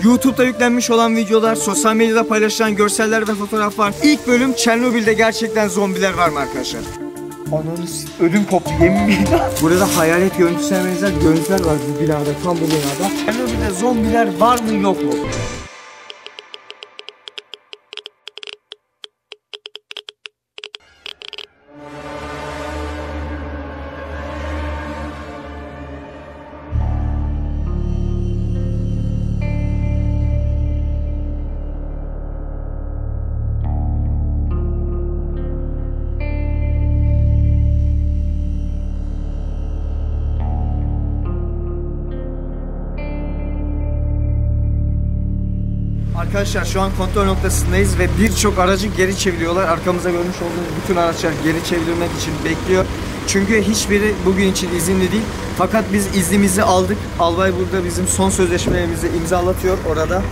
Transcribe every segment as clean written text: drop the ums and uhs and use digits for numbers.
YouTube'da yüklenmiş olan videolar, sosyal medyada paylaşılan görseller ve fotoğraflar. İlk bölüm Çernobil'de gerçekten zombiler var mı arkadaşlar? Ananız ödüm koptu yemin ederim. Burada hayalet görüntüsüne benzer görüntüler var bu binada, tam bu binada. Çernobil'de zombiler var mı yok mu? Arkadaşlar şu an kontrol noktasındayız ve birçok aracı geri çeviriyorlar. Arkamıza görmüş olduğunuz bütün araçlar geri çevrilmek için bekliyor. Çünkü hiçbiri bugün için izinli değil. Fakat biz iznimizi aldık. Albay burada bizim son sözleşmelerimizi imzalatıyor orada.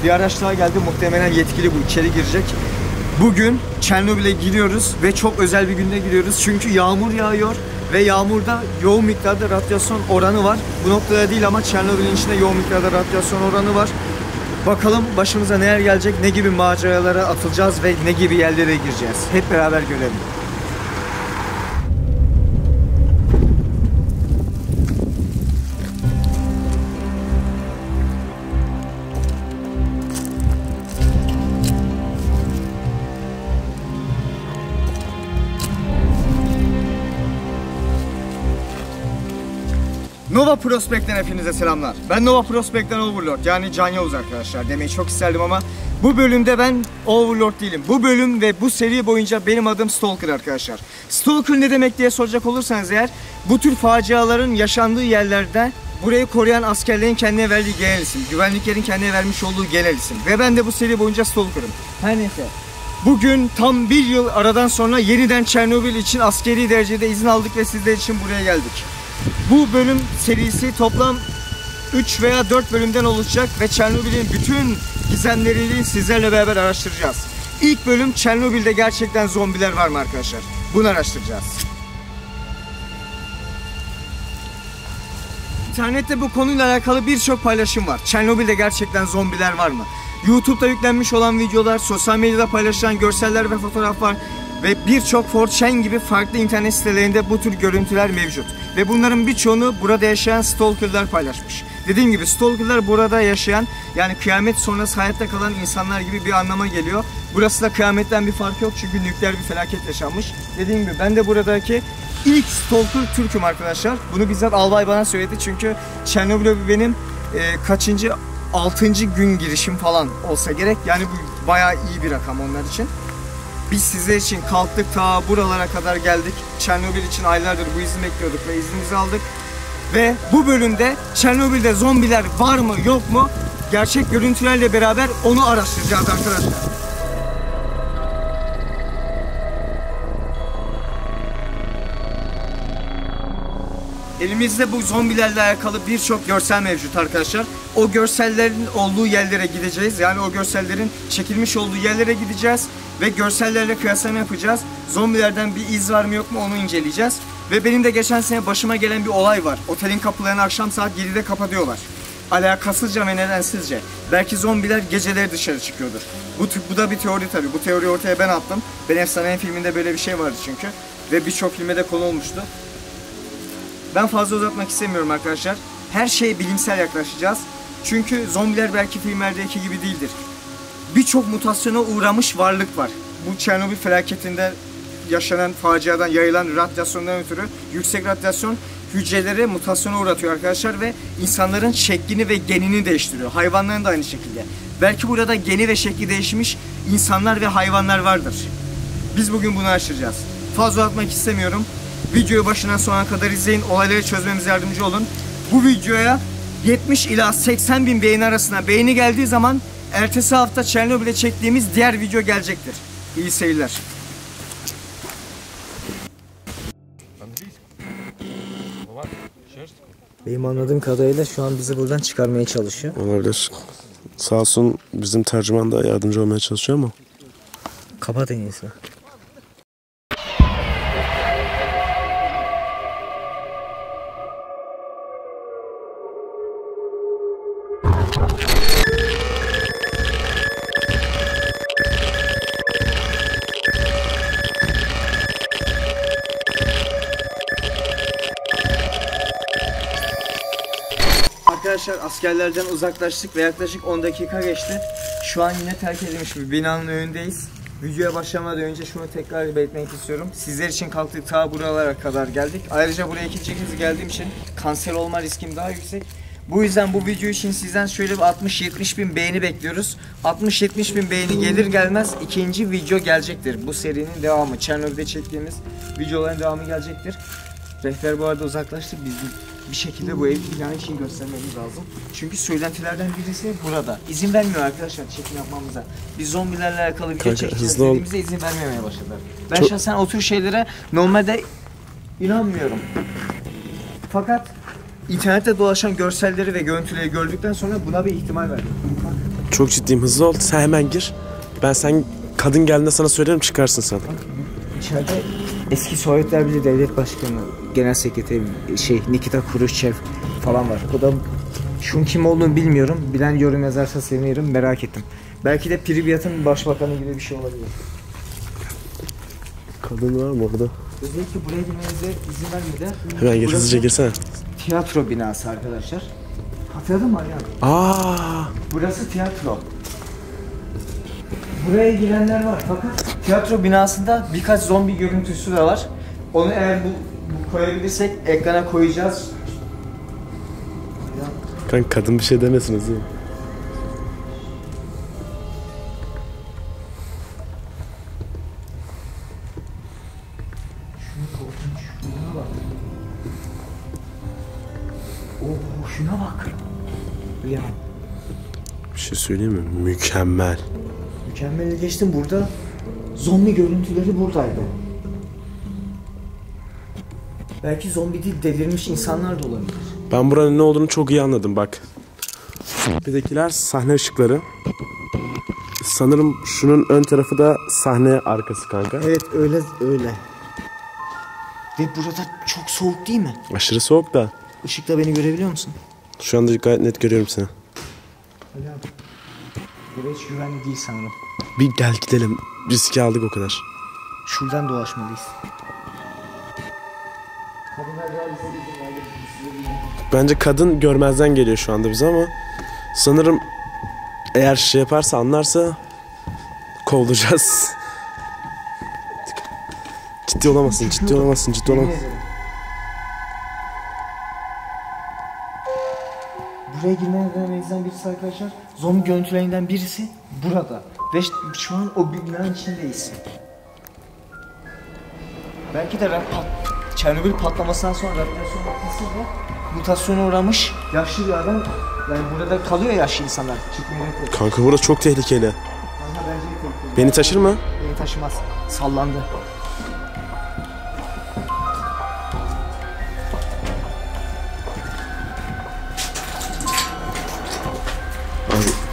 Bir araç daha geldi. Muhtemelen yetkili bu. İçeri girecek. Bugün Çernobil'e giriyoruz ve çok özel bir günde giriyoruz. Çünkü yağmur yağıyor ve yağmurda yoğun miktarda radyasyon oranı var. Bu noktada değil ama Çernobil'in içinde yoğun miktarda radyasyon oranı var. Bakalım başımıza neler gelecek, ne gibi maceralara atılacağız ve ne gibi yerlere gireceğiz. Hep beraber görelim. Nova Prospect'ten hepinize selamlar. Ben Nova Prospect'ten Overlord, yani Can Yavuz arkadaşlar demeyi çok isterdim ama bu bölümde ben Overlord değilim. Bu bölüm ve bu seri boyunca benim adım Stalker arkadaşlar. Stalker ne demek diye soracak olursanız eğer, bu tür faciaların yaşandığı yerlerde burayı koruyan askerlerin kendine verdiği genel isim, güvenliklerin kendine vermiş olduğu genel isim. Ve ben de bu seri boyunca Stalker'ım. Her neyse. Bugün tam bir yıl aradan sonra yeniden Çernobil için askeri derecede izin aldık ve sizler için buraya geldik. Bu bölüm serisi toplam 3 veya 4 bölümden oluşacak ve Çernobil'in bütün gizemlerini sizlerle beraber araştıracağız. İlk bölüm Çernobil'de gerçekten zombiler var mı arkadaşlar? Bunu araştıracağız. İnternette bu konuyla alakalı birçok paylaşım var. Çernobil'de gerçekten zombiler var mı? YouTube'da yüklenmiş olan videolar, sosyal medyada paylaşılan görseller ve fotoğraflar ve birçok 4chan gibi farklı internet sitelerinde bu tür görüntüler mevcut. Ve bunların birçoğunu burada yaşayan stalkerlar paylaşmış. Dediğim gibi stalkerlar burada yaşayan, yani kıyamet sonrası hayatta kalan insanlar gibi bir anlama geliyor. Burası da kıyametten bir fark yok çünkü nükleer bir felaket yaşanmış. Dediğim gibi ben de buradaki ilk stalker Türk'üm arkadaşlar. Bunu bizzat albay bana söyledi çünkü Çernobil'e benim kaçıncı 6. gün girişim falan olsa gerek. Yani bu bayağı iyi bir rakam onlar için. Biz sizler için kalktık, ta buralara kadar geldik. Çernobil için aylardır bu izni bekliyorduk ve iznimizi aldık. Ve bu bölümde Çernobil'de zombiler var mı yok mu, gerçek görüntülerle beraber onu araştıracağız arkadaşlar. Elimizde bu zombilerle alakalı birçok görsel mevcut arkadaşlar. O görsellerin olduğu yerlere gideceğiz. Yani o görsellerin çekilmiş olduğu yerlere gideceğiz ve görsellerle kıyaslama yapacağız. Zombilerden bir iz var mı yok mu onu inceleyeceğiz. Ve benim de geçen sene başıma gelen bir olay var. Otelin kapılarını akşam saat 7'de kapatıyorlar. Alakasızca ve nedensizce. Belki zombiler geceleri dışarı çıkıyordur. Bu da bir teori tabii. Bu teoriyi ortaya ben attım. Ben Efsanenin filminde böyle bir şey vardı çünkü. Ve birçok filme de konu olmuştu. Ben fazla uzatmak istemiyorum arkadaşlar. Her şeye bilimsel yaklaşacağız. Çünkü zombiler belki filmlerdeki gibi değildir. Birçok mutasyona uğramış varlık var. Bu Çernobil felaketinde yaşanan faciadan yayılan radyasyondan ötürü yüksek radyasyon hücreleri mutasyona uğratıyor arkadaşlar ve insanların şeklini ve genini değiştiriyor. Hayvanların da aynı şekilde. Belki burada geni ve şekli değişmiş insanlar ve hayvanlar vardır. Biz bugün bunu araştıracağız. Fazla uzatmak istemiyorum. Videoyu başından sonuna kadar izleyin. Olayları çözmemize yardımcı olun. Bu videoya 70 ila 80 bin beğeni arasına beğeni geldiği zaman ertesi hafta Çernobil'e çektiğimiz diğer video gelecektir. İyi seyirler. Benim anladığım kadarıyla şu an bizi buradan çıkarmaya çalışıyor. Olabilir. Sağ olsun bizim tercüman da yardımcı olmaya çalışıyor ama. Kapat en iyisi. Arkadaşlar askerlerden uzaklaştık ve yaklaşık 10 dakika geçti. Şu an yine terk edilmiş bir binanın önündeyiz. Videoya başlamadan önce şunu tekrar belirtmek istiyorum. Sizler için kalktık, ta buralara kadar geldik. Ayrıca buraya ikinci kez geldiğim için kanser olma riskim daha yüksek. Bu yüzden bu video için sizden şöyle bir 60-70 bin beğeni bekliyoruz. 60-70 bin beğeni gelir gelmez ikinci video gelecektir. Bu serinin devamı, Çernobil'de çektiğimiz videoların devamı gelecektir. Rehber bu arada uzaklaştı. Biz bir şekilde bu evi ilan için göstermemiz lazım. Çünkü söylentilerden birisi burada. İzin vermiyor arkadaşlar çekim yapmamıza. Biz zombilerle alakalı video çekeceğiz dediğimizde izin vermemeye başladılar. Ben şahsen o tür şeylere normalde inanmıyorum. Fakat internette dolaşan görselleri ve görüntüleri gördükten sonra buna bir ihtimal verdim. Çok ciddiyim, hızlı ol. Sen hemen gir. Sen kadın geldiğinde sana söylerim, çıkarsın sen. İçeride eski Sovyetler Birliği Devlet Başkanı, Genel Sekreteri Nikita Khrushchev falan var. O da şunun kim olduğunu bilmiyorum. Bilen yorum yazarsa sevinirim, merak ettim. Belki de Pripyat'ın başbakanı gibi bir şey olabilir. Kadın var mı orada? Özellikle buraya girmenize izin vermedi. Hemen gir, hızlıca girsene. Tiyatro binası arkadaşlar. Hatırladın mı Alihan? Burası tiyatro. Buraya girenler var fakat tiyatro binasında birkaç zombi görüntüsü de var. Onu eğer bu koyabilirsek ekrana koyacağız. Kanka kadın bir şey demesiniz değil mi? Şuna bak. Oo, şuna bak. Ya. Bir şey söyleyeyim mi? Mükemmel. Mükemmel geçtim, burada zombi görüntüleri buradaydı. Belki zombi değil, delirmiş insanlar da olabilir. Ben buranın ne olduğunu çok iyi anladım bak. Tepedekiler sahne ışıkları. Sanırım şunun ön tarafı da sahne arkası kanka. Evet öyle. Ve burada çok soğuk değil mi? Aşırı soğuk da. Işıkla beni görebiliyor musun? Şu anda gayet net görüyorum seni. Öyle abi. Buraya hiç güvenli değil sanırım. Bir gel gidelim. Riski aldık o kadar. Şuradan dolaşmalıyız. Bence kadın görmezden geliyor şu anda bize ama sanırım eğer şey yaparsa, anlarsa kovulacağız. Ciddi olamazsın. Buraya girmeyenlerden birisi arkadaşlar, zombi görüntülerinden birisi burada. Ve şu an o binanın içindeyiz. Belki de Çernobil patlamasından sonra radyasyon etkisiyle mutasyona uğramış yaşlı bir adam, yani burada kalıyor yaşlı insanlar. Kanka burası çok tehlikeli. Bence tehlikeli. Beni taşır mı? Beni taşımaz. Sallandı.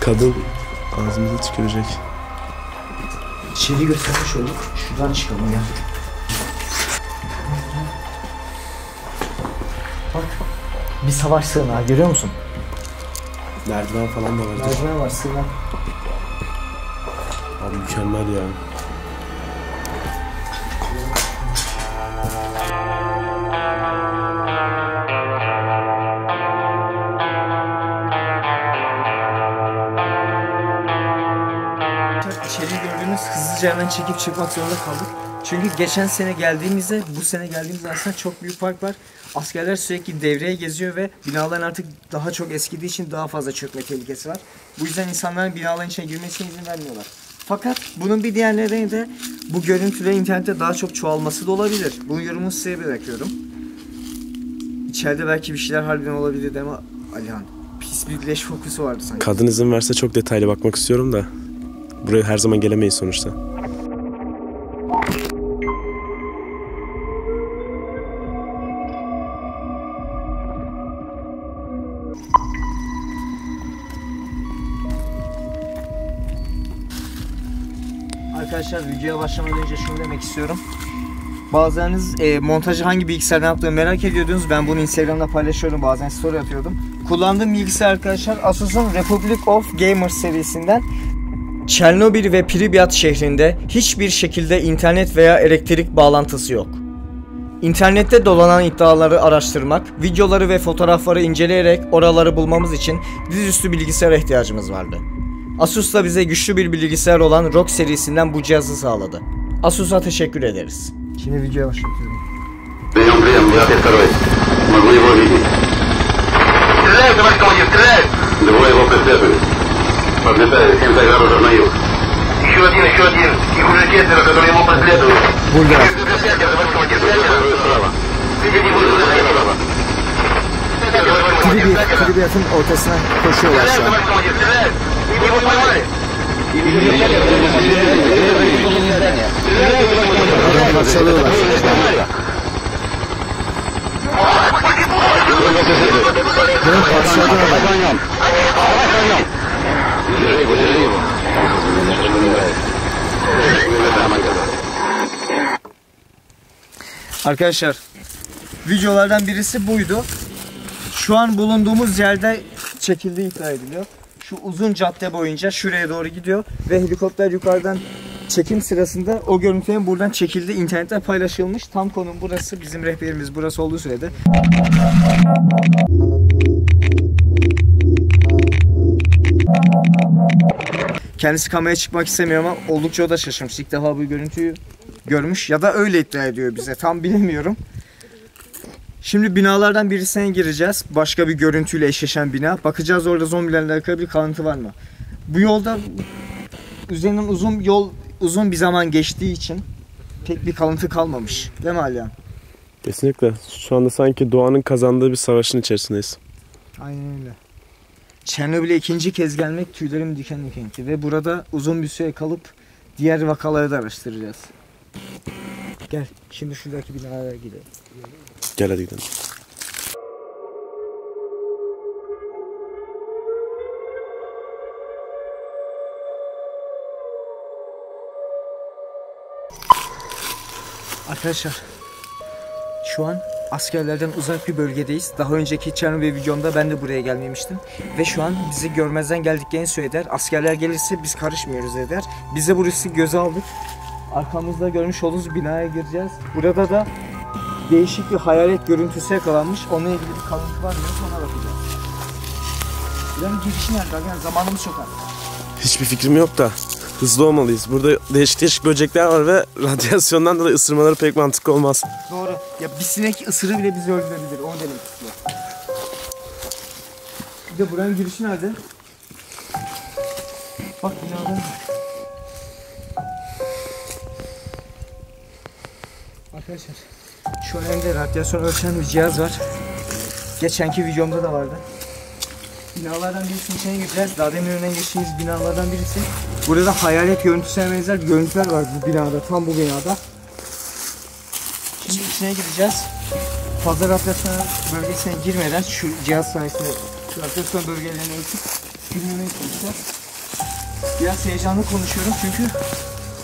Kadın ağzımıza tükürecek. İçeri göstermiş olduk. Şuradan çıkalım ya. Bak. Bir savaş sığınağı görüyor musun? Merdiven falan da var. Merdiven var, sığınak. Abi mükemmel ya. İçeri gördüğünüz hızlıca hemen çekip çıkmak zorunda kaldık. Çünkü geçen sene geldiğimizde bu sene geldiğimizde aslında çok büyük fark var. Askerler sürekli devreye geziyor ve binaların artık daha çok eskidiği için daha fazla çökme tehlikesi var. Bu yüzden insanların binaların içine girmesine izin vermiyorlar. Fakat bunun bir diğer nedeni de bu görüntülerin internette daha çok çoğalması da olabilir. Bunun yorumunu size bırakıyorum. İçeride belki bir şeyler harbiden olabilir değil mi Alihan? Pis bir leş kokusu vardı sanki. Kadın izin verse çok detaylı bakmak istiyorum da. Buraya her zaman gelemeyiz sonuçta. Arkadaşlar videoya başlamadan önce şunu demek istiyorum. Bazılarınız montajı hangi bilgisayardan yaptığımı merak ediyordunuz. Ben bunu Instagram'da paylaşıyorum. Bazen story atıyordum. Kullandığım bilgisayar arkadaşlar Asus'un Republic of Gamers serisinden. Çernobil ve Pripyat şehrinde hiçbir şekilde internet veya elektrik bağlantısı yok. İnternette dolanan iddiaları araştırmak, videoları ve fotoğrafları inceleyerek oraları bulmamız için dizüstü bilgisayara ihtiyacımız vardı. Asus da bize güçlü bir bilgisayar olan ROG serisinden bu cihazı sağladı. Asus'a teşekkür ederiz. Şimdi videoya başlatıyorum. Прием, я второй. Могу его видеть. Стреляй, товарищ командир, стреляй! Двое его преследуют. Подлетаю, 70 градусов на юг. Еще один. Их уже 4, которые его преследуют. Burada. Товарищ командир, справа. Впереди будет справа. Pripyat'ın ortasına koşuyorlar şu an. Товарищ командир, стреляй! Его поймали! Adamı parçalıyorlar. Benim parçaladım. Arkadaşlar, videolardan birisi buydu. Şu an bulunduğumuz yerde çekildiği iddia ediliyor. Şu uzun cadde boyunca şuraya doğru gidiyor ve helikopter yukarıdan çekim sırasında o görüntülerin buradan çekildi, internette paylaşılmış. Tam konum burası, bizim rehberimiz burası olduğu sürede. Kendisi kameraya çıkmak istemiyor ama oldukça o da şaşırmış. İlk defa bu görüntüyü görmüş ya da öyle iddia ediyor bize, tam bilemiyorum. Şimdi binalardan birisine gireceğiz. Başka bir görüntüyle eşleşen bina. Bakacağız orada zombilerle alakalı bir kalıntı var mı? Bu yolda üzerinden uzun bir zaman geçtiği için pek bir kalıntı kalmamış. Değil mi Alihan? Kesinlikle. Şu anda sanki doğanın kazandığı bir savaşın içerisindeyiz. Aynen öyle. Çernobil'e ikinci kez gelmek tüylerim diken diken etti. Ve burada uzun bir süre kalıp diğer vakaları da araştıracağız. Gel şimdi şuradaki binalara gidelim. Gel hadi gidelim. Arkadaşlar şu an askerlerden uzak bir bölgedeyiz. Daha önceki Çernobil videomda ben de buraya gelmemiştim. Ve şu an bizi görmezden geldiklerini söyler. Askerler gelirse biz karışmıyoruz eder. Biz de burası göze aldık. Arkamızda görmüş olduğunuz binaya gireceğiz. Burada da değişik bir hayalet görüntüsü yakalanmış. Onunla ilgili bir kalıntı var mı? Ona bakacağız. Buranın girişi nerede? Yani zamanımız çok az. Hiçbir fikrim yok da hızlı olmalıyız. Burada değişik böcekler var ve radyasyondan dolayı ısırmaları pek mantıklı olmaz. Doğru. Ya bir sinek ısırığı bile bizi öldürebilir. Onu demek istiyor. Bir de buranın girişi nerede? Bak binadan. Arkadaşlar şu önümde radyasyon ölçen bir cihaz var. Geçenki videomda da vardı. Binalardan birisinin içine gireceğiz. Daha demin önünden geçtiğimiz binalardan birisi. Burada hayalet görüntüsüne benzer görüntüler var bu binada, tam bu binada. Şimdi içine gireceğiz. Fazla radyasyon bölgesine girmeden şu cihaz sayesinde radyasyon bölgelerini ölçüp girmemeye çalışacağız. Biraz heyecanlı konuşuyorum çünkü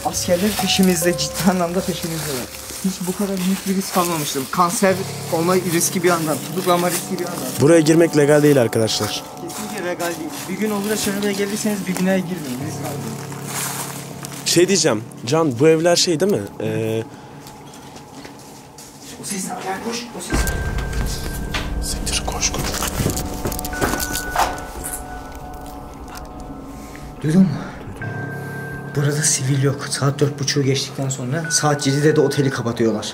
askerler peşimizde, ciddi anlamda peşimizdeler. Hiç bu kadar büyük bir risk almamıştım. Kanser olma riski bir yandan, tutuklanma riski bir yandan. Buraya girmek legal değil arkadaşlar. Kesinlikle legal değil. Bir gün olur da Çernobil'e gelirseniz bir binaya girmeyin. Risk almayın. Şey diyeceğim, Can bu evler şey değil mi? O ses ne? Gel koş, o ses. Siktir koş. Duydun mu? Burada sivil yok. Saat 4.30'u geçtikten sonra saat 7'de de oteli kapatıyorlar.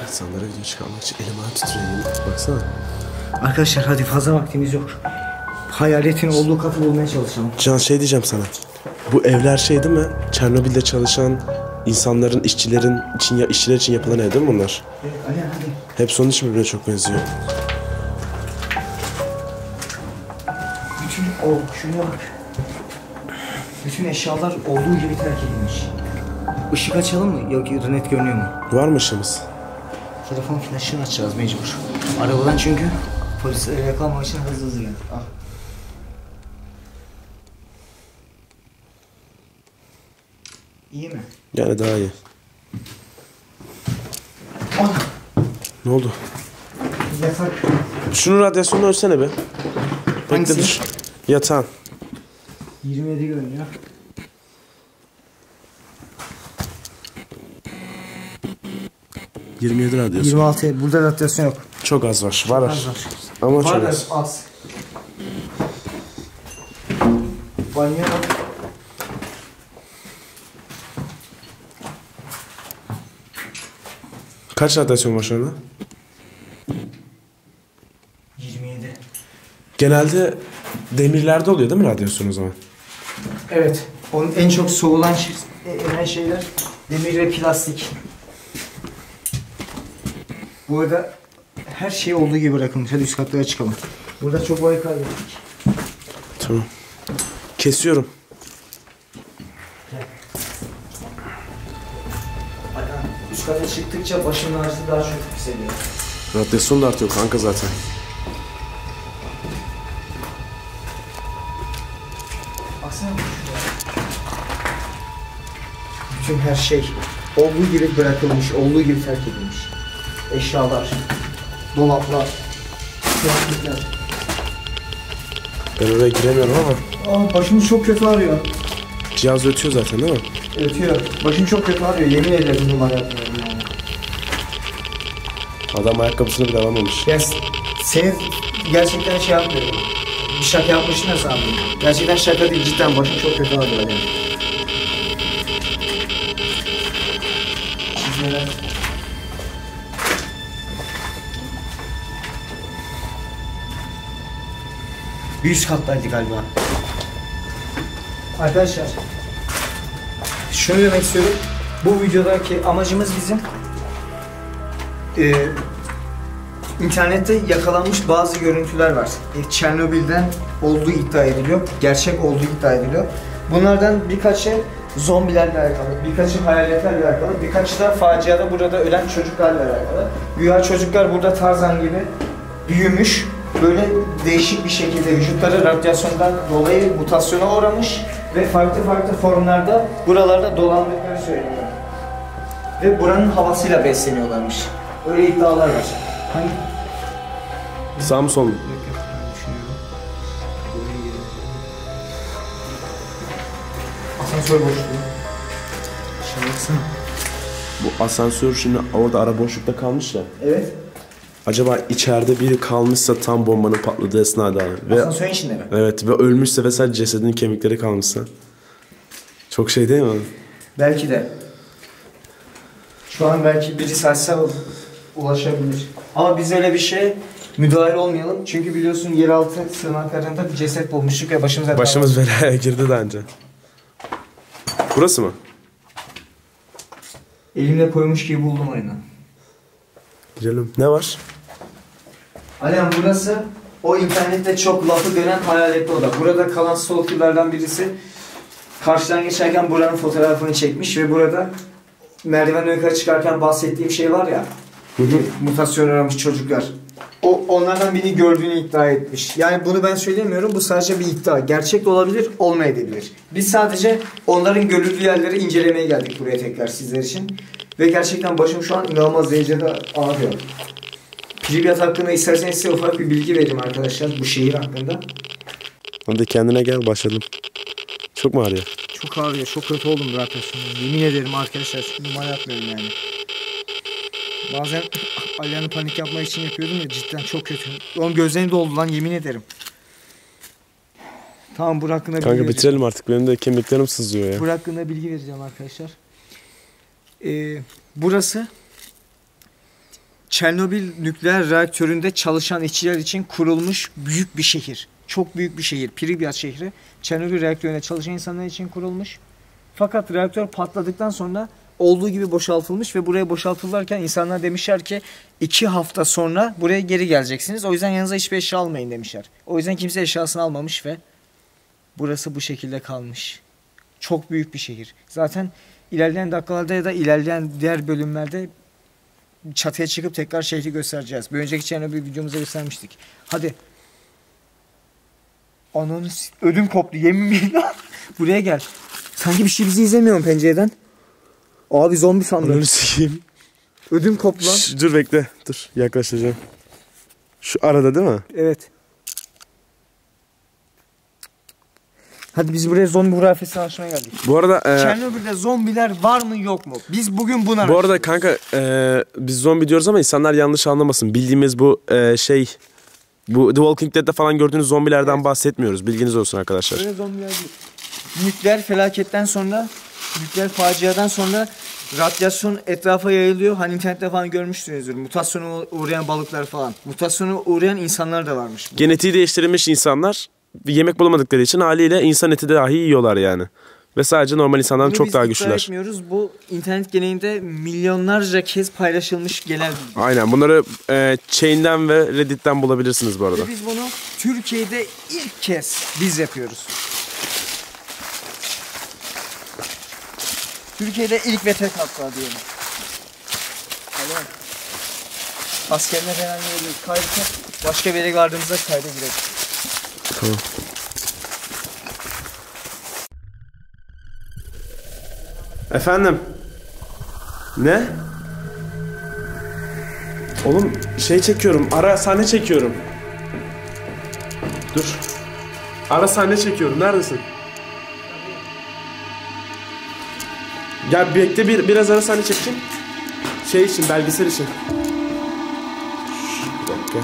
İnsanlara video çıkarmak için elim ayağım titriyor. Baksana. Arkadaşlar hadi fazla vaktimiz yok. Hayaletin olduğu katı bulmaya çalışalım. Can şey diyeceğim sana. Bu evler şey değil mi? Çernobil'de çalışan insanların, işçiler için yapılan ev değil mi bunlar? Evet, hadi. Hepsi onun için birbirine çok benziyor. Şuraya bak. Bütün eşyalar olduğu gibi terk edilmiş. Işık açalım mı? Yok net görünüyor mu? Var mı ışığımız? Telefon flaşını açacağız mecbur. Arabadan çünkü polislere yakalanmak için hızlı geldik. Al. İyi mi? Yani daha iyi. Al. Ne oldu? Yatak Şunun radyasyonunu ölçsene be. Hangisi? Bekle dur. Yatağın. 27 görünüyor. ...27 radyasyon. 26. Burada radyasyon yok. Çok az var. Var. Az var. Ama çok Var da az. az. Banyo bak. Kaç radyasyon var şu anda? 27. Genelde demirlerde oluyor değil mi radyasyon o zaman? Evet. Onun en çok soğulan şeyler demir ve plastik. Bu arada her şey olduğu gibi bırakılmış. Hadi üst katlara çıkalım. Burada çok boy kaybettik. Tamam. Kesiyorum. Üst kata çıktıkça başımın ağrısı daha çok hissediyor. Radyasyon da artıyor kanka zaten. Baksana şuraya. Bütün her şey olduğu gibi bırakılmış, olduğu gibi terk edilmiş. Eşyalar, dolaplar, kıyafetler. Ben oraya giremiyorum ama Başım çok kötü ağrıyor. cihaz ötüyor zaten değil mi? Ötüyor. Başım çok kötü ağrıyor. Yemin ederim numara yapmıyorum yani. Adam ayakkabısını bile alamamış. Ya seni gerçekten şey yapmıyorum. Bir şaka yapmışsın ya sandım. Gerçekten şaka değil, cidden başım çok kötü ağrıyor yani. Çizmeler. Bir üst kattaydı galiba. Arkadaşlar, şunu demek istiyorum. Bu videodaki amacımız bizim internette yakalanmış bazı görüntüler var. Çernobil'den olduğu iddia ediliyor. Gerçek olduğu iddia ediliyor. Bunlardan birkaçı zombilerle alakalı, birkaçı hayaletlerle alakalı, birkaçı da faciada burada ölen çocuklarla alakalı. Güya çocuklar burada Tarzan gibi büyümüş. Böyle değişik bir şekilde vücutları radyasyondan dolayı mutasyona uğramış ve farklı farklı formlarda buralarda dolandıkları söyleniyor. Ve buranın havasıyla besleniyorlarmış. Öyle iddialar var. Hangi? Sağ mı sol mu? Asansör boşluğu. Şuna baksana. Bu asansör şimdi orada ara boşlukta kalmış ya. Evet. Acaba içeride biri kalmışsa tam bombanın patladığı esnada ve Asansörün içinde mi? evet ve ölmüşse ve sadece cesedinin kemikleri kalmışsa. Çok şey değil mi? Belki de. Şu an belki biri saçsa ulaşabilir. Ama biz öyle bir şeye müdahale olmayalım. Çünkü biliyorsun yeraltı sığınaklarında bir ceset bulmuştuk ve Başımız belaya girdi daha önce. Burası mı? Elimle koymuş gibi buldum aynen. Girelim. Ne var? Alem burası o internette çok lafı dönen hayaletli oda. Burada kalan stalkerlardan birisi karşıdan geçerken buranın fotoğrafını çekmiş ve burada merdivenden yukarı çıkarken bahsettiğim şey var ya, mutasyon uğramış çocuklar. Onlardan birini gördüğünü iddia etmiş. Yani bunu ben söylemiyorum. Bu sadece bir iddia. Gerçek de olabilir, olmayabilir. Biz sadece onların görüldüğü yerleri incelemeye geldik buraya tekrar sizler için. Ve gerçekten başım şu an inanılmaz derecede ağrıyor. Pripyat hakkında isterseniz size ufak bir bilgi vereyim arkadaşlar bu şehir hakkında. Hadi kendine gel başladım. Çok mu ağrıyor? Çok ağrıyor, çok kötü oldum bu arkadaşlar. Yemin ederim arkadaşlar, numara yapmıyorum yani. Bazen Alihan'ı panik yapmak için yapıyordum ya, cidden çok kötü. Onun gözlerini doldu lan, yemin ederim. Tamam, bu hakkında bilgi Kanka bitirelim artık, benim de kemiklerim sızlıyor ya. Bu hakkında bilgi vereceğim arkadaşlar. Burası Çernobil nükleer reaktöründe çalışan işçiler için kurulmuş büyük bir şehir. Çok büyük bir şehir. Pripyat şehri. Çernobil reaktöründe çalışan insanlar için kurulmuş. Fakat reaktör patladıktan sonra olduğu gibi boşaltılmış ve buraya boşaltılırken insanlar demişler ki 2 hafta sonra buraya geri geleceksiniz. O yüzden yanınıza hiçbir eşya almayın demişler. O yüzden kimse eşyasını almamış ve burası bu şekilde kalmış. Çok büyük bir şehir. Zaten ilerleyen dakikalarda ya da ilerleyen diğer bölümlerde çatıya çıkıp tekrar şehri göstereceğiz. Bir önceki Çernobil videomuzda göstermiştik. Hadi. Ananı ödüm koptu, yemin billah. Buraya gel. Sanki bir şey bizi izlemiyor mu pencereden? Abi zombi sandım. Ananı sikeyim. Ödüm koptu lan. Dur bekle. Dur yaklaşacağım. Şu arada değil mi? Evet. Hadi biz buraya zombi hurafesi açmaya geldik. Bu arada Çernobil'de zombiler var mı yok mu? Biz bugün buna bu arada kanka biz zombi diyoruz ama insanlar yanlış anlamasın. Bildiğimiz bu bu The Walking Dead'de falan gördüğünüz zombilerden bahsetmiyoruz. Bilginiz olsun arkadaşlar. Öyle zombiler değil. Nükleer felaketten sonra, nükleer faciadan sonra radyasyon etrafa yayılıyor. Hani internette falan görmüşsünüzdür. Mutasyona uğrayan balıklar falan. Mutasyona uğrayan insanlar da varmış. Genetiği değiştirilmiş insanlar yemek bulamadıkları için haliyle insan eti de dahi yiyorlar yani. Ve sadece normal insandan Bunu çok daha biz güçlüler. iddia etmiyoruz. Bu internet genelinde milyonlarca kez paylaşılmış genel bilgi. Aynen, bunları Chain'den ve Reddit'ten bulabilirsiniz bu arada. Ve biz bunu Türkiye'de ilk kez biz yapıyoruz. Türkiye'de ilk ve tek hatta diyelim. Tamam. Askerine falan geliyoruz. Kaydık. Başka bir yere vardığımızda kayda girelim. Tamam. Efendim? Ne? Oğlum şey çekiyorum. Ara sahne çekiyorum. Dur. Ara sahne çekiyorum. Neredesin? Gel bekle, biraz ara sahne çekeyim. Şey için, belgesel için. Bir dakika.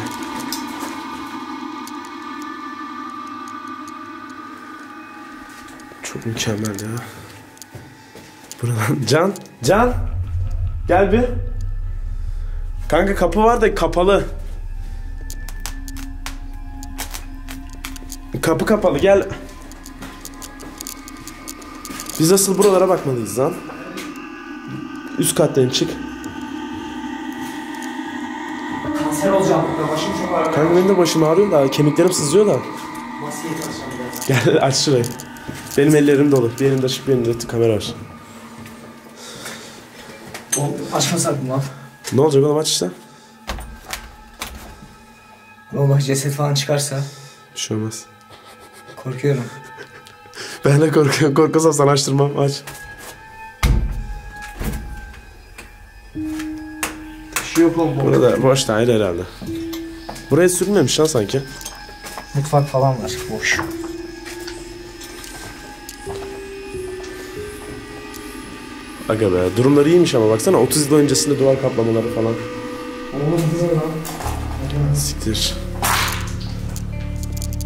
Çok mükemmel ya. Buradan Can gel bir. Kanka kapı var da kapalı. Kapı kapalı, gel. Biz asıl buralara bakmalıyız lan. Üst kattayım, çık. Kanser olacağım burada. Başım çok ağrıyor. Kanka benim de başım ağrıyor da, kemiklerim sızlıyor da. Maskeyi açacağım biraz. Gel aç şurayı. Benim ellerim dolu. Bir elimde ışık, bir elimde kamera var. Açmasak mı lan? Ne olacak oğlum, aç işte. Baba ceset falan çıkarsa Bir şey olmaz. korkuyorum. Ben de korkuyorum. Korkusam sana açtırmam. Aç. Bir şey yok oğlum. Burada boş daire herhalde. Buraya sürülmemiş lan sanki. Mutfak falan var. Boş. Aga be, durumları iyiymiş ama baksana 30 yıl öncesinde duvar kaplamaları falan. Oğlum güzel lan. Siktir.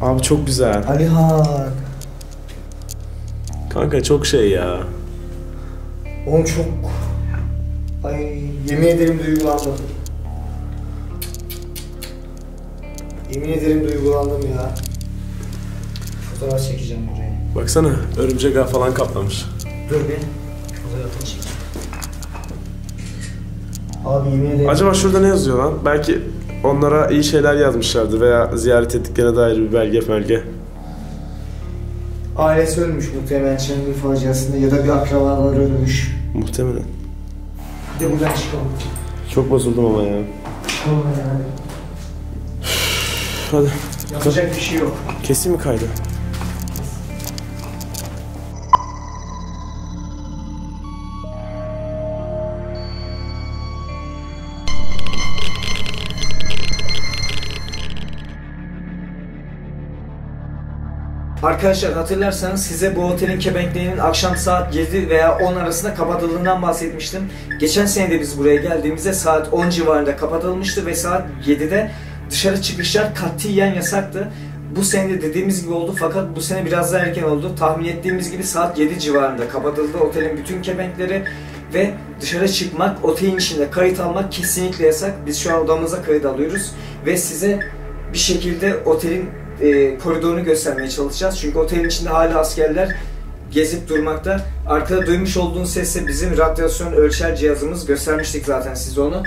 Abi çok güzel. Alihan. Kanka çok şey ya. Oğlum çok... Ay yemin ederim duygulandım. Yemin ederim duygulandım ya. Fotoğraf çekeceğim buraya. Baksana örümcek ağ falan kaplamış. Dur bir. Fotoğrafını çek. Abi yemin ederim. Acaba şurada ne yazıyor lan? Belki onlara iyi şeyler yazmışlardı veya ziyaret ettiklerine dair bir belge. Ailesi ölmüş muhtemelen Çernobil faciasında ya da bir akrabaları ölmüş. Muhtemelen. Bir de buradan çıkalım. Çok bozuldum ama ya. Çıkalım yani. Hadi. Yapacak bir şey yok. Keseyim mi kaydı? Arkadaşlar hatırlarsanız size bu otelin kepenklerinin akşam saat 7 veya 10 arasında kapatıldığından bahsetmiştim. Geçen sene de biz buraya geldiğimizde saat 10 civarında kapatılmıştı ve saat 7'de dışarı çıkışlar katiyen yasaktı. Bu sene de dediğimiz gibi oldu fakat bu sene biraz daha erken oldu. Tahmin ettiğimiz gibi saat 7 civarında kapatıldı otelin bütün kepenkleri ve dışarı çıkmak, otelin içinde kayıt almak kesinlikle yasak. Biz şu an odamıza kayıt alıyoruz ve size bir şekilde otelin koridorunu göstermeye çalışacağız. Çünkü otelin içinde hala askerler gezip durmakta. Arkada duymuş olduğunuz sesle bizim radyasyon ölçer cihazımız. Göstermiştik zaten size onu.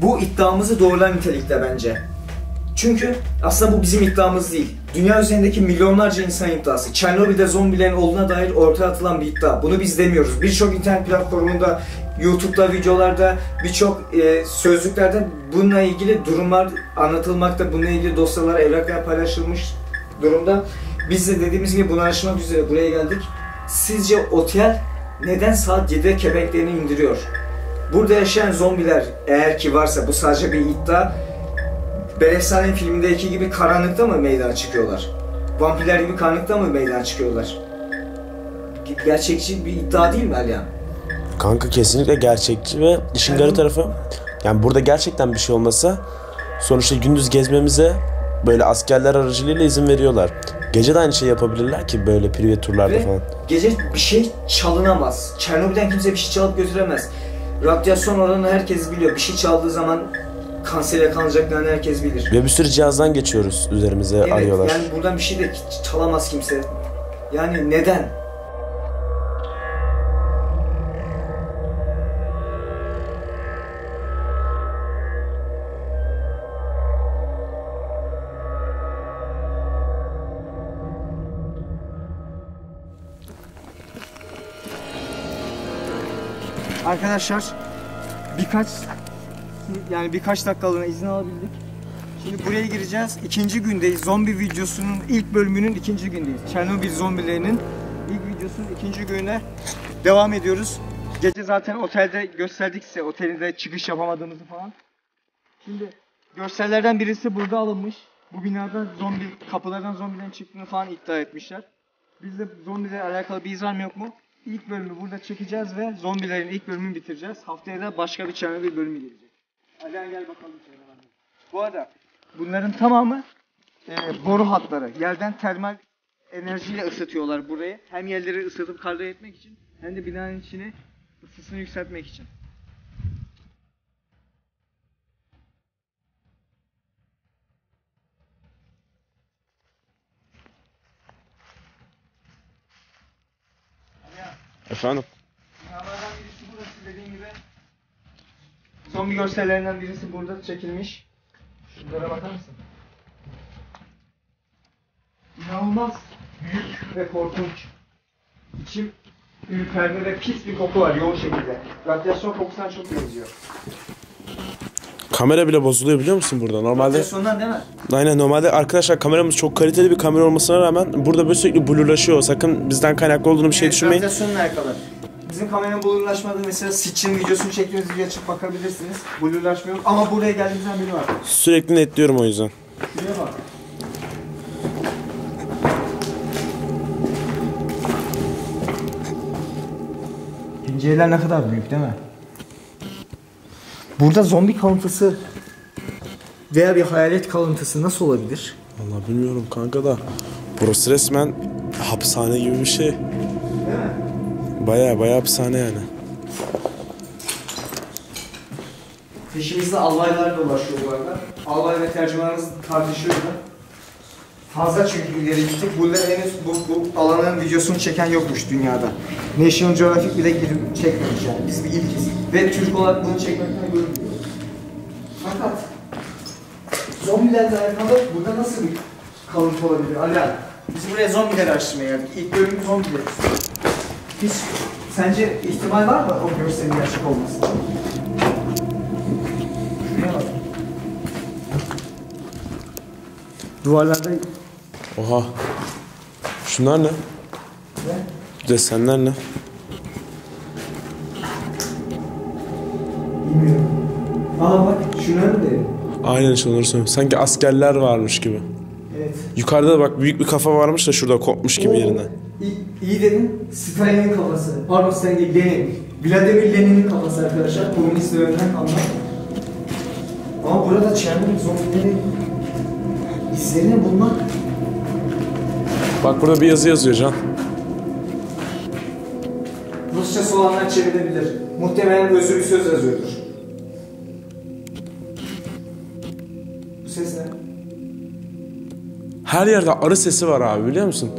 Bu iddiamızı doğrular nitelikte bence. Çünkü aslında bu bizim iddiamız değil. Dünya üzerindeki milyonlarca insan iddiası. Çernobil'de zombilerin olduğuna dair ortaya atılan bir iddia. Bunu biz demiyoruz. Birçok internet platformunda, YouTube'da, videolarda, birçok sözlüklerde bununla ilgili durumlar anlatılmakta. Bununla ilgili dosyalar, evraklar paylaşılmış durumda. Biz de dediğimiz gibi bunu araştırmak üzere buraya geldik. Sizce otel neden saat 7'de kepenklerini indiriyor? Burada yaşayan zombiler eğer ki varsa, bu sadece bir iddia, Ben Efsane'nin filmindeki gibi karanlıkta mı meydana çıkıyorlar? Vampirler gibi karanlıkta mı meydana çıkıyorlar? Gerçekçi bir iddia değil mi Alihan? Kanka kesinlikle gerçekçi ve işin garip tarafı, yani burada gerçekten bir şey olmasa sonuçta gündüz gezmemize böyle askerler aracılığıyla izin veriyorlar. Gece de aynı şey yapabilirler ki böyle prive turlarda Ve falan. gece bir şey çalınamaz. Çernobil'den kimse bir şey çalıp götüremez. Radyasyon oranını herkes biliyor. Bir şey çaldığı zaman kansere yakalanacaklarını herkes bilir. Ve bir sürü cihazdan geçiyoruz, üzerimize Evet, arıyorlar. yani buradan bir şey de çalamaz kimse. Yani neden? Arkadaşlar birkaç dakikalığına izin alabildik. Şimdi buraya gireceğiz. İkinci gündeyiz. Zombi videosunun ilk bölümünün ikinci gündeyiz. Çernobil zombilerinin ilk videosunun ikinci gününe devam ediyoruz. Gece zaten otelde gösterdik size. Otelinde çıkış yapamadığımızı falan. Şimdi görsellerden birisi burada alınmış. Bu binada kapılardan zombilerin çıktığını falan iddia etmişler. Biz de zombilerle alakalı bir iz var mı yok mu? İlk bölümü burada çekeceğiz ve zombilerin ilk bölümünü bitireceğiz. Haftaya da başka bir Çernobil bölümü gelecek. Alihan gel bakalım Çernobil'e. Bu arada bunların tamamı boru hatları. Yerden termal enerjiyle ısıtıyorlar burayı. Hem yerleri ısıtıp karda etmek için hem de binanın içini ısısını yükseltmek için. Efendim? Binalardan birisi burası, dediğim gibi. Zombi görsellerinden birisi burada çekilmiş. Şunlara bakar mısın? İnanılmaz büyük ve korkunç. İçim ürperdi ve pis bir koku var yoğun şekilde. Radyasyon kokusuna çok benziyor. Kamera bile bozuluyor biliyor musun burada? Normalde Radyasyondan değil mi? aynen, normalde arkadaşlar kameramız çok kaliteli bir kamera olmasına rağmen burada böyle sürekli blurlaşıyor. Sakın bizden kaynaklı olduğunu bir şey düşünmeyin. Radyasyonla alakalı. Bizim kameranın blurlaşmadığı, mesela Stitch'in videosunu çektiğimiz videoya açıp bakabilirsiniz. Blurlaşmıyor ama buraya geldiğimizden biri var. Sürekli netliyorum o yüzden. Şuraya bak. Pencereler ne kadar büyük değil mi? Burada zombi kalıntısı veya bir hayalet kalıntısı nasıl olabilir? Vallahi bilmiyorum kanka da burası resmen hapishane gibi bir şey. Değil mi? Baya hapishane yani. Peşimizde albaylar dolaşıyor bu arada. Albay ve tercümanımız tartışıyordu. Fazla çünkü ileri gittik. Burada henüz bu alanın videosunu çeken yokmuş dünyada. National Geographic bile girip çekmemiş yani. Biz bir ilkiz. Ve Türk olarak bunu çekmekten gurur duyuyoruz. Fakat zombilerle alakalı burada nasıl bir kalıntı olabilir? Alihan, biz buraya zombileri araştırmaya geldik. İlk bölümümüz zombiler. Hiç sence ihtimal var mı o görselin gerçek olması? Şuraya bak. Duvarlarda... Oha. Şunlar ne? Ne? Desenler ne? Bilmiyorum. Aa bak şunları da. Aynen işte onları söylüyorum. Sanki askerler varmış gibi. Evet. Yukarıda da bak büyük bir kafa varmış da şurada kopmuş gibi yerinden. İyi dedin. Stalin'in kafası. Pardon Stalin değil, Lenin. Vladimir Lenin'in kafası arkadaşlar. Komünist dönemden kalma. Ama burada Çernobil zombileri izlerini bulmak... Bak burada bir yazı yazıyor Can. Rusçası olanlar çevirebilir. Muhtemelen özür bir söz yazıyordur. Bu ses ne? Her yerde arı sesi var abi biliyor musun?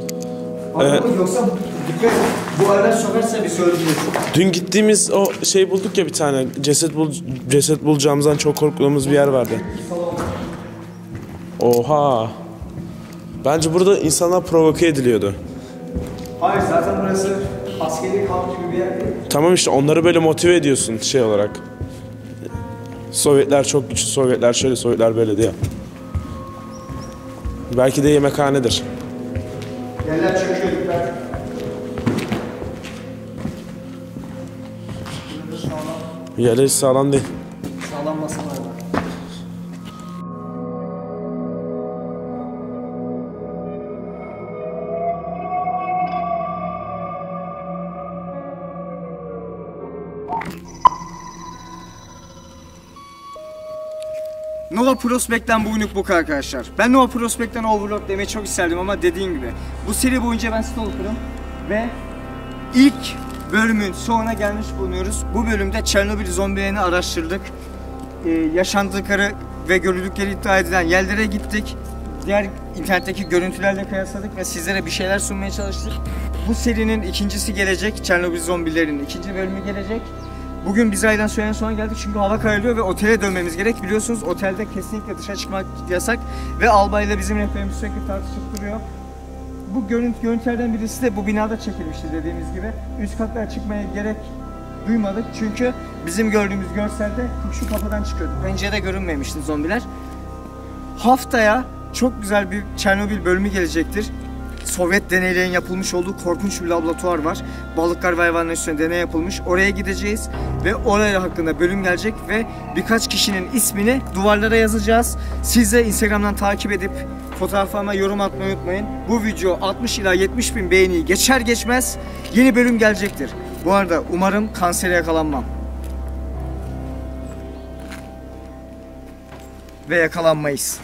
Anladın mı? Yoksa dikkat et. Bu arada sokarsa bir söyleyeceğiz. Dün gittiğimiz o şey bulduk ya bir tane. Ceset bulacağımızdan çok korktuğumuz bir yer vardı. Oha. Bence burada insanlar provoke ediliyordu. Hayır zaten burası askeri kamp gibi bir yer değil. Tamam işte onları böyle motive ediyorsun şey olarak. Sovyetler çok güçlü, Sovyetler şöyle, Sovyetler böyle diye. Belki de yemekhanedir. Yerler çöküyor dikkat. Yerleri sağlam değil. Sağlam masalar var. Nova Prospect'ten bugünlük bu kadar arkadaşlar. Ben Nova Prospect'ten Overlord demeyi çok isterdim ama dediğim gibi bu seri boyunca ben Stalker'ım ve ilk bölümün sonuna gelmiş bulunuyoruz. Bu bölümde Çernobil zombilerini araştırdık. Yaşandıkları ve görüldükleri iddia edilen yerlere gittik. Diğer internetteki görüntülerle kıyasladık ve sizlere bir şeyler sunmaya çalıştık. Bu serinin ikincisi gelecek. Çernobil zombilerinin ikinci bölümü gelecek. Bugün biz aydan sürenin sonuna geldik çünkü hava kararıyor ve otele dönmemiz gerek. Biliyorsunuz otelde kesinlikle dışarı çıkmak yasak ve albayla bizim rehberimiz sürekli tartışıp duruyor. Bu görüntülerden birisi de bu binada çekilmişti dediğimiz gibi. Üst katlara çıkmaya gerek duymadık çünkü bizim gördüğümüz görselde şu kapıdan çıkıyordu. Pencerede görünmemişti zombiler. Haftaya çok güzel bir Çernobil bölümü gelecektir. Sovyet deneylerin yapılmış olduğu korkunç bir laboratuvar var. Balıklar ve hayvanlar üstüne deney yapılmış. Oraya gideceğiz ve oraya hakkında bölüm gelecek ve birkaç kişinin ismini duvarlara yazacağız. Siz de Instagram'dan takip edip fotoğrafıma yorum atmayı unutmayın. Bu video 60 ila 70 bin beğeniyi geçer geçmez yeni bölüm gelecektir. Bu arada umarım kansere yakalanmam. Ve yakalanmayız.